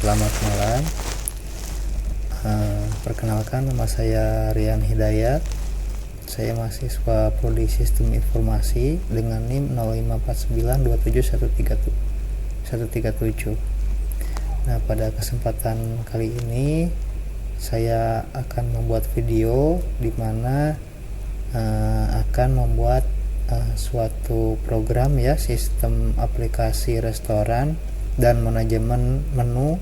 Selamat malam. Perkenalkan, nama saya Rian Hidayat. Saya mahasiswa Prodi Sistem Informasi dengan NIM 054927137137. Nah, pada kesempatan kali ini saya akan membuat video di mana akan membuat suatu program ya, sistem aplikasi restoran dan manajemen menu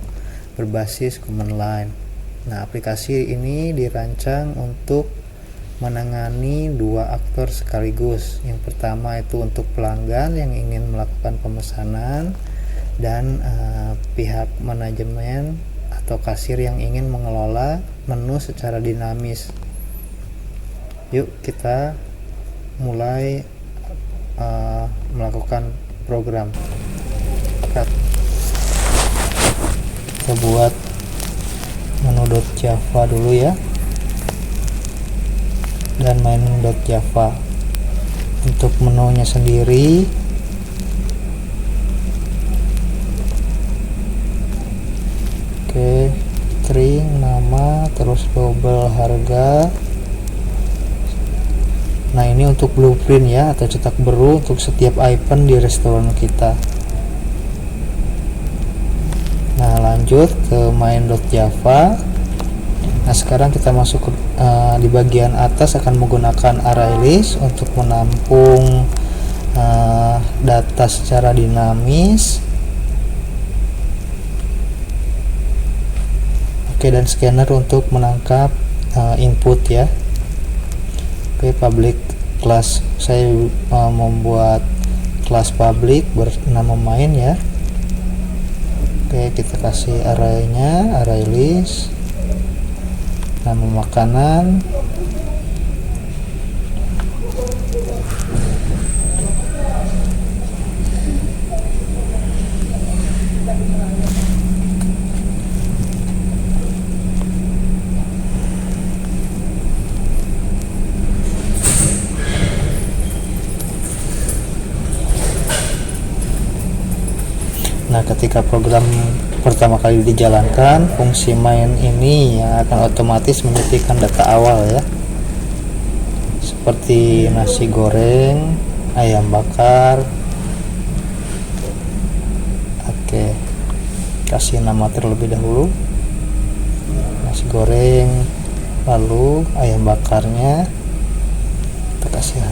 berbasis command line. Nah, aplikasi ini dirancang untuk menangani dua aktor sekaligus. Yang pertama itu untuk pelanggan yang ingin melakukan pemesanan dan pihak manajemen atau kasir yang ingin mengelola menu secara dinamis. Yuk kita mulai melakukan program. Kita buat menu.java dulu ya, dan main.java. Untuk menunya sendiri string nama, terus double harga. Nah, ini untuk blueprint ya, atau cetak biru untuk setiap item di restoran kita. Nah, lanjut ke main.java. Nah, sekarang kita masuk ke di bagian atas akan menggunakan ArrayList untuk menampung data secara dinamis. Oke, dan scanner untuk menangkap input ya. Oke, public class, saya membuat kelas public bernama main ya. Oke, kita kasih arraynya, ArrayList, nama makanan, Nah, ketika program pertama kali dijalankan, fungsi main ini yang akan otomatis menyesuaikan data awal ya, seperti nasi goreng, ayam bakar. Oke, kasih nama terlebih dahulu, nasi goreng, lalu ayam bakarnya kita kasih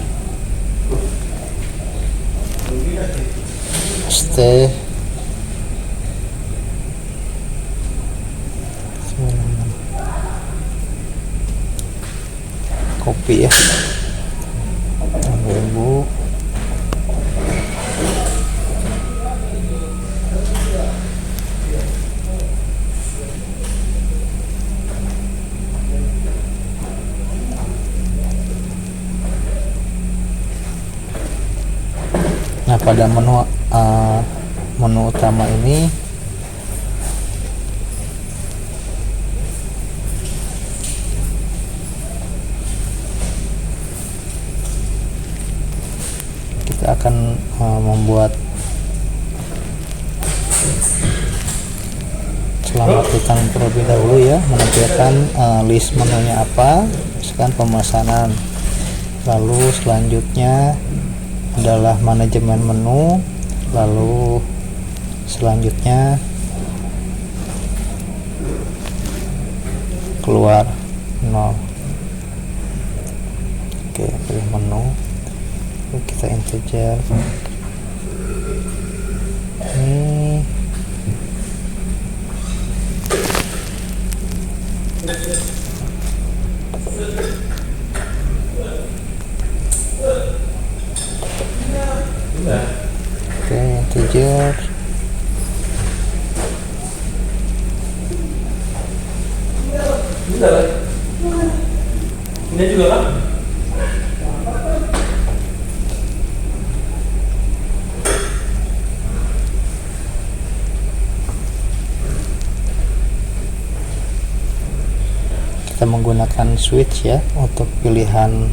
stay kopi ya, 6.000. Nah, pada menu utama ini kita akan membuat selamat datang terlebih dahulu ya, menampilkan list menunya apa, misalkan pemesanan. Lalu selanjutnya adalah manajemen menu, lalu selanjutnya keluar 0. Oke, pilih menu, kita integer ini. Oke, integer. Ini juga kan? Kita menggunakan switch ya untuk pilihan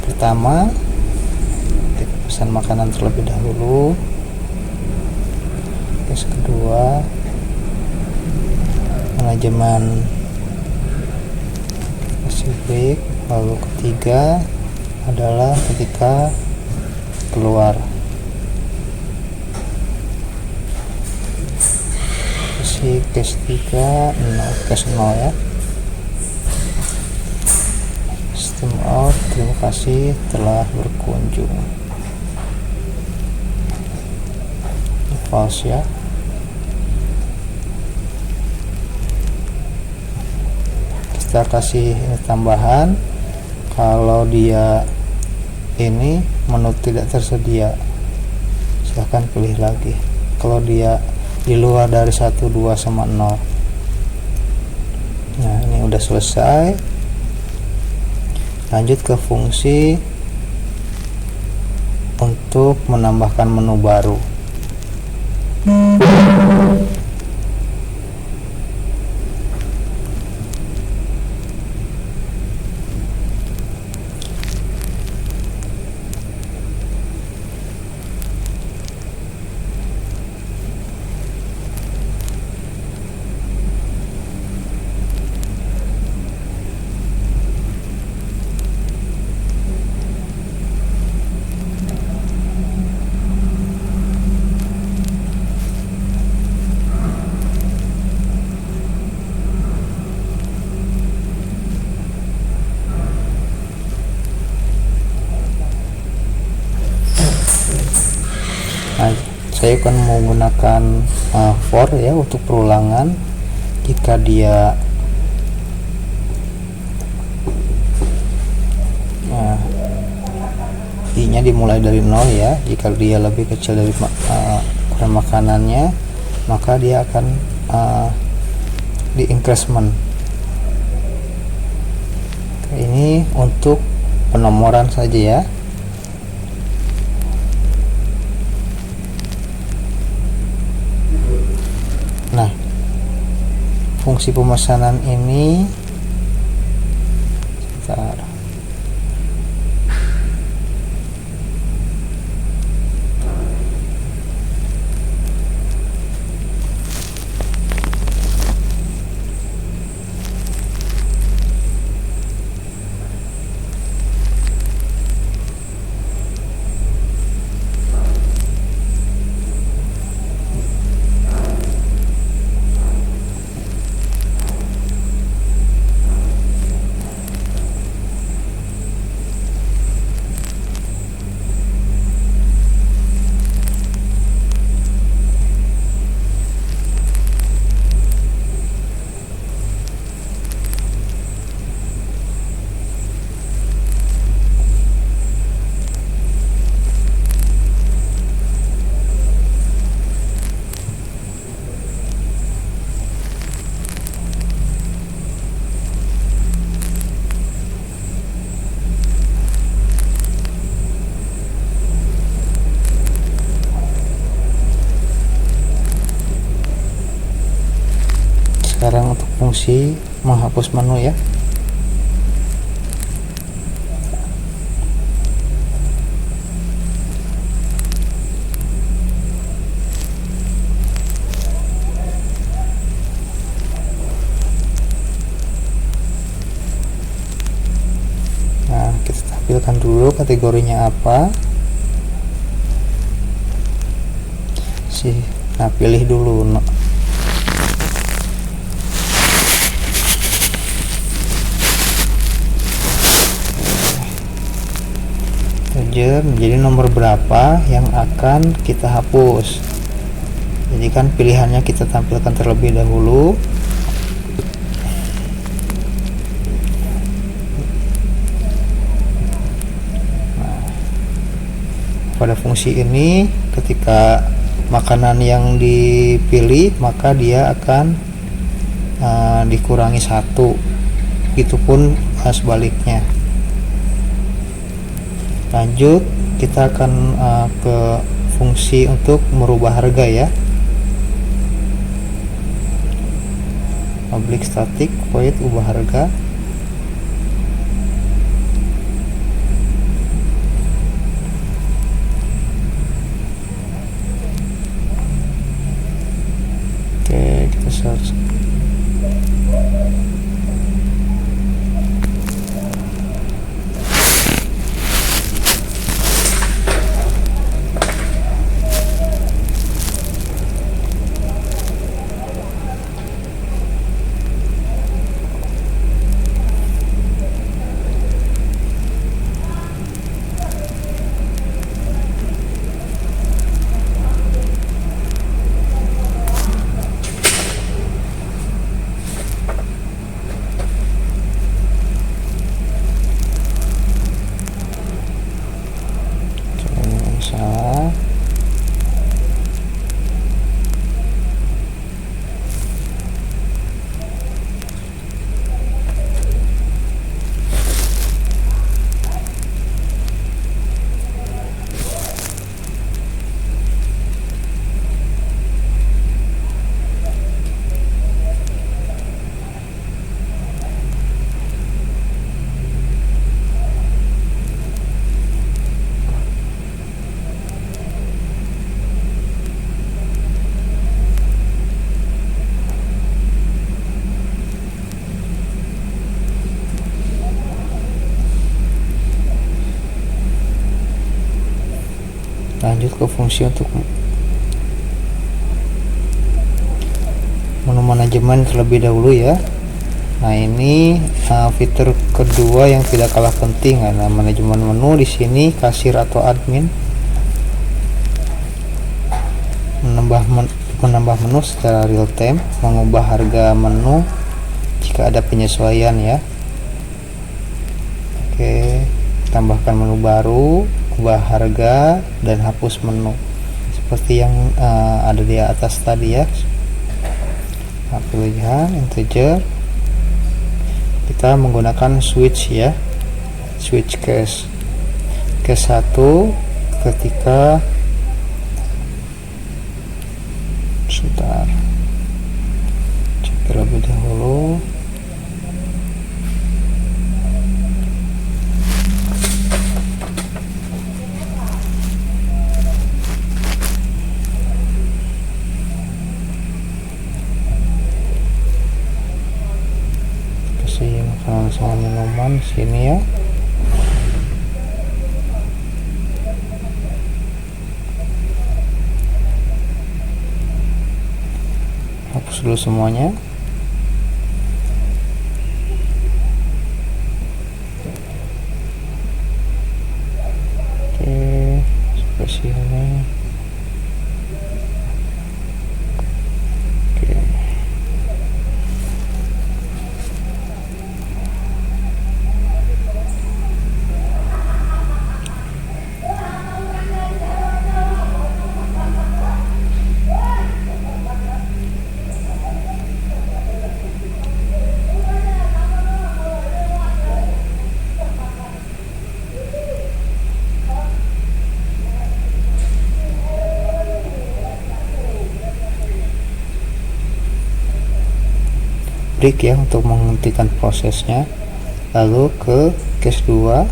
pertama. Kita pesan makanan terlebih dahulu. Terus kedua, manajemen break. Lalu ketiga adalah ketika keluar. Case 3 case 0 ya. System out, terima kasih telah berkunjung. False ya. Kita kasih ini tambahan, kalau dia ini menu tidak tersedia, silahkan pilih lagi. Kalau dia di luar dari 1, 2 sama 0. Nah, ini udah selesai. Lanjut ke fungsi untuk menambahkan menu baru. Nah, saya akan menggunakan for ya untuk perulangan. Jika dia i-nya dimulai dari 0 ya, jika dia lebih kecil dari ukuran makanannya, maka dia akan di increment. Ini untuk penomoran saja ya. Nah, fungsi pemesanan ini sebentar. Sekarang untuk fungsi menghapus menu ya. Nah, kita tampilkan dulu kategorinya apa. Nah, pilih dulu jadi nomor berapa yang akan kita hapus. Jadi kan pilihannya kita tampilkan terlebih dahulu. Nah, pada fungsi ini ketika makanan yang dipilih maka dia akan dikurangi 1, begitupun sebaliknya. Lanjut, kita akan ke fungsi untuk merubah harga ya. Public static void ubah harga. Lanjut ke fungsi untuk menu manajemen terlebih dahulu ya. Nah, ini fitur kedua yang tidak kalah penting. Nah, manajemen menu di sini kasir atau admin menambah menu secara real time, mengubah harga menu jika ada penyesuaian ya. Oke, tambahkan menu baru, ubah harga, dan hapus menu seperti yang ada di atas tadi ya. Nah, pilihan integer, kita menggunakan switch ya, switch case 1 ketika sebentar, cek terlebih dahulu. Kasih makanan sama minuman sini ya. Hapus dulu semuanya. Oke, seperti ini. Oke. Break ya untuk menghentikan prosesnya. Lalu ke case 2.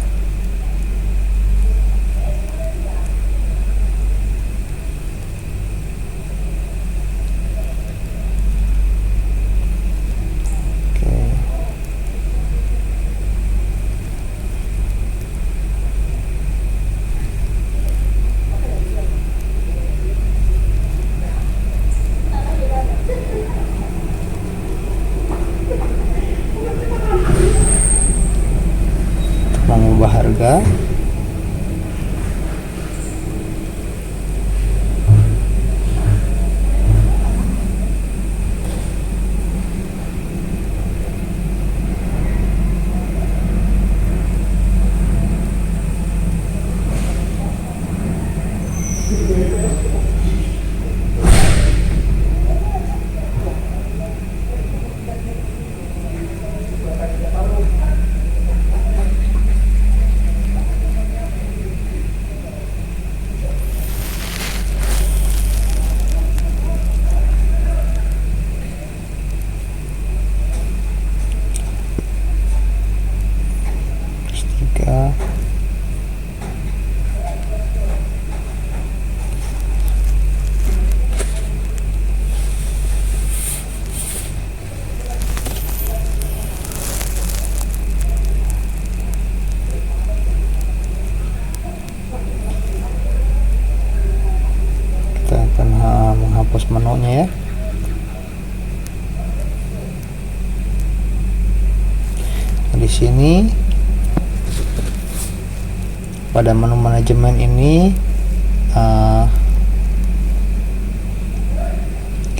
Mengubah harga, menghapus menunya ya. Di sini pada menu manajemen ini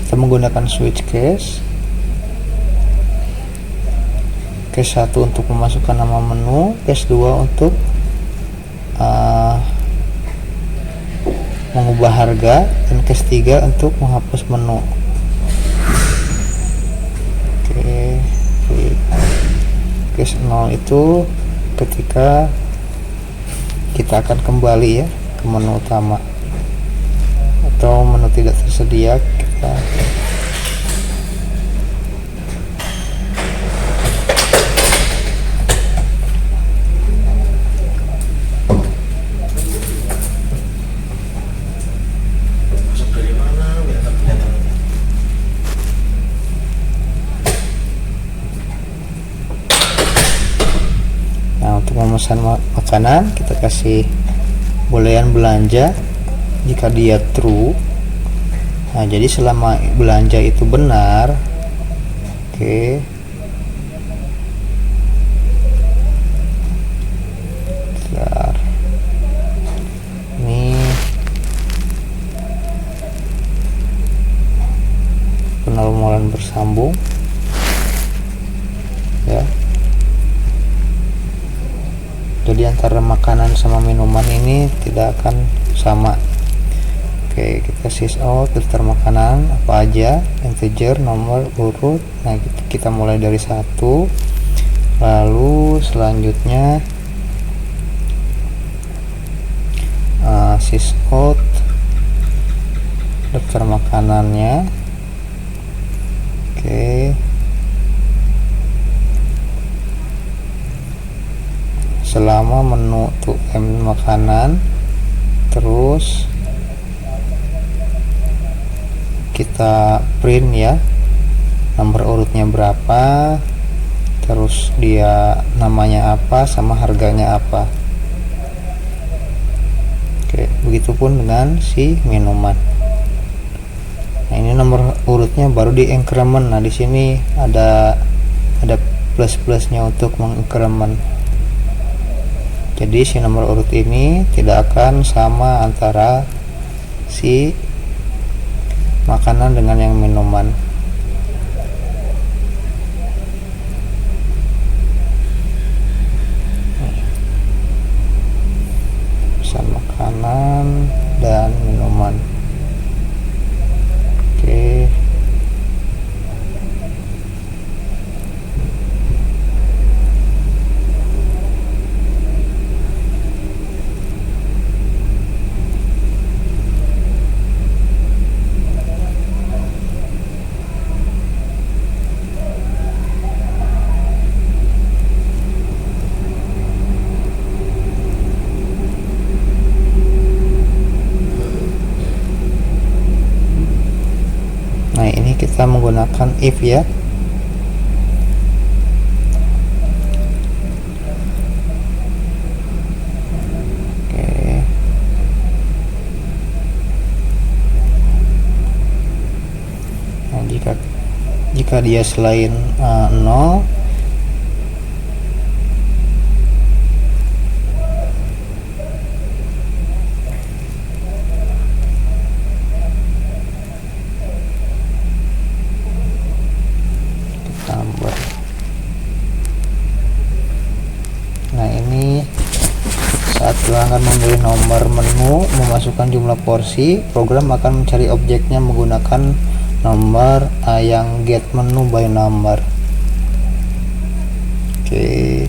kita menggunakan switch case 1 untuk memasukkan nama menu, case 2 untuk mengubah harga, dan case 3 untuk menghapus menu. Oke, case 0 itu ketika kita akan kembali ya ke menu utama atau menu tidak tersedia. Kita memesan makanan, kita kasih bolehan belanja jika dia true, nah jadi selama belanja itu benar. Oke, bentar. Ini penormalan bersambung ya. Jadi antara makanan sama minuman ini tidak akan sama. Oke, kita sys out daftar makanan apa aja, integer, nomor urut. Nah, kita mulai dari 1, lalu selanjutnya sys out daftar makanannya. Oke, selama menu tuh makanan, terus kita print ya nomor urutnya berapa, terus dia namanya apa sama harganya apa. Oke, begitupun dengan si minuman. Nah, ini nomor urutnya baru di increment. Nah, di sini ada plus-plusnya untuk mengincrement. Jadi si nomor urut ini tidak akan sama antara si makanan dengan yang minuman. Pesan makanan dan minuman. Oke. Nah, ini kita menggunakan if ya. Oke. Nah, jika dia selain 0, tambah. Nah, ini saat pelanggan memilih nomor menu memasukkan jumlah porsi, program akan mencari objeknya menggunakan nomor yang get menu by number. Oke.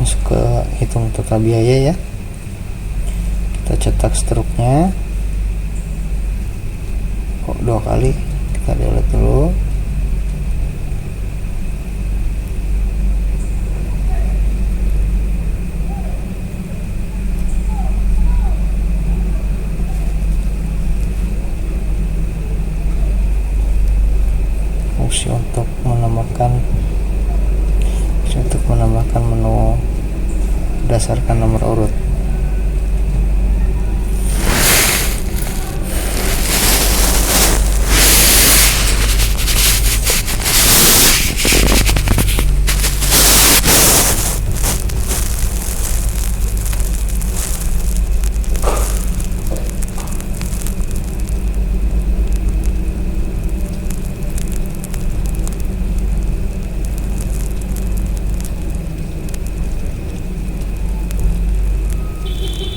Masuk ke hitung total biaya ya. Kita cetak struknya. Kok 2 kali? Kita delete dulu. menambahkan menu berdasarkan nomor urut.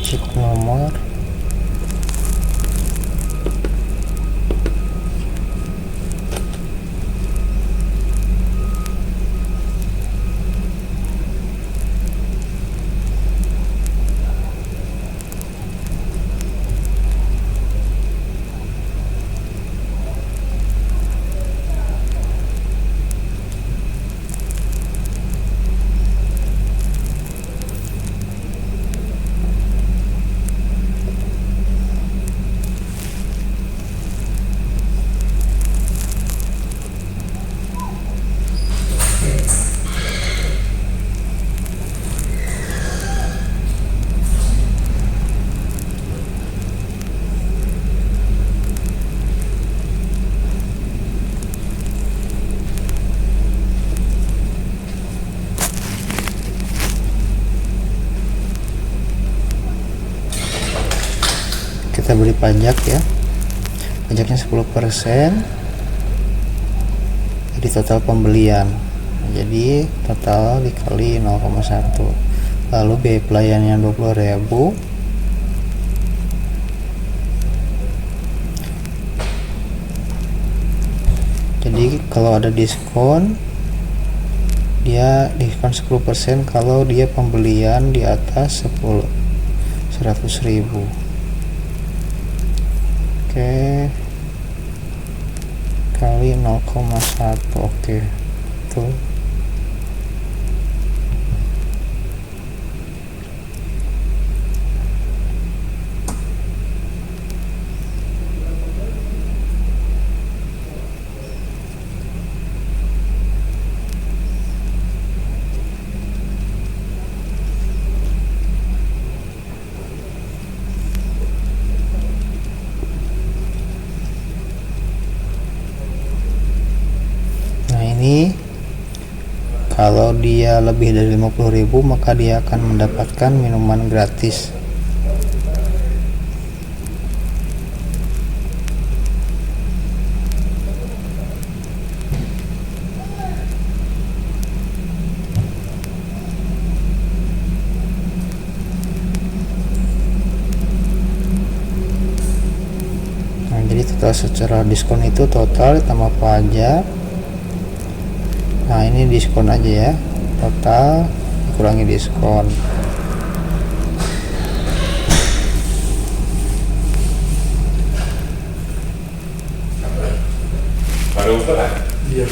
Cek nomor, kita beri pajak ya, pajaknya 10%, jadi total pembelian, jadi total dikali 0,1, lalu biaya pelayannya 20.000, jadi kalau ada diskon dia diskon 10% kalau dia pembelian di atas 100.000. Oke, kali 0,1. Oke, tuh. Ini kalau dia lebih dari 50.000 maka dia akan mendapatkan minuman gratis. Nah, jadi total secara diskon itu total tambah pajak. Nah, ini diskon aja ya, total kurangi diskon. Baru kan? Iya.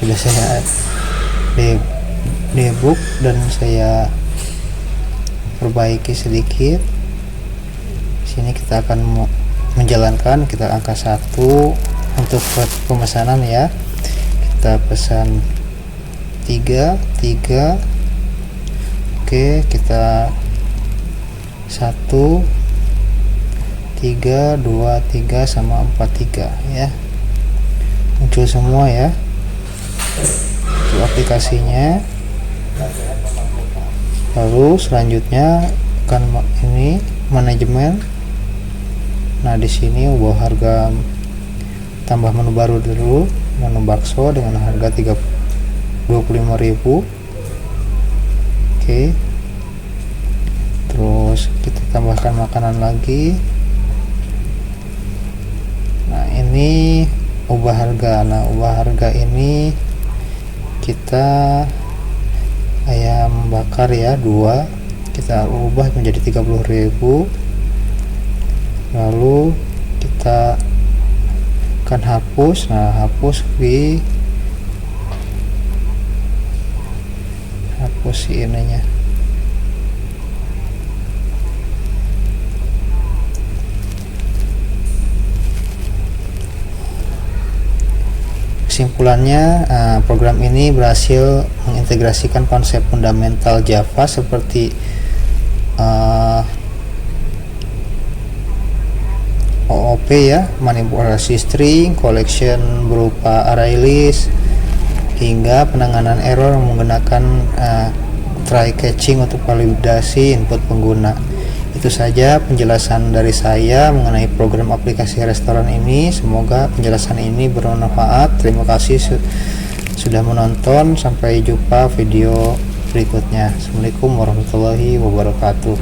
sudah saya debug dan saya perbaiki sedikit. Sini kita akan menjalankan, kita angka 1 untuk pemesanan ya, kita pesan 3. Oke, kita 1 3 2 3 sama 4 3 ya, muncul semua ya itu aplikasinya. Lalu selanjutnya akan ini manajemen. Nah di sini ubah harga, tambah menu baru dulu, menu bakso dengan harga 25.000. Oke, terus kita tambahkan makanan lagi. Nah ini ubah harga. Nah ubah harga ini kita ayam bakar ya 2, kita ubah menjadi 30.000. Lalu kita akan hapus. Nah hapus si ininya. Kesimpulannya, program ini berhasil mengintegrasikan konsep fundamental Java seperti OOP ya, manipulasi string, collection berupa array list, hingga penanganan error menggunakan try catching untuk validasi input pengguna. Itu saja penjelasan dari saya mengenai program aplikasi restoran ini. Semoga penjelasan ini bermanfaat. Terima kasih sudah menonton. Sampai jumpa video berikutnya. Assalamualaikum warahmatullahi wabarakatuh.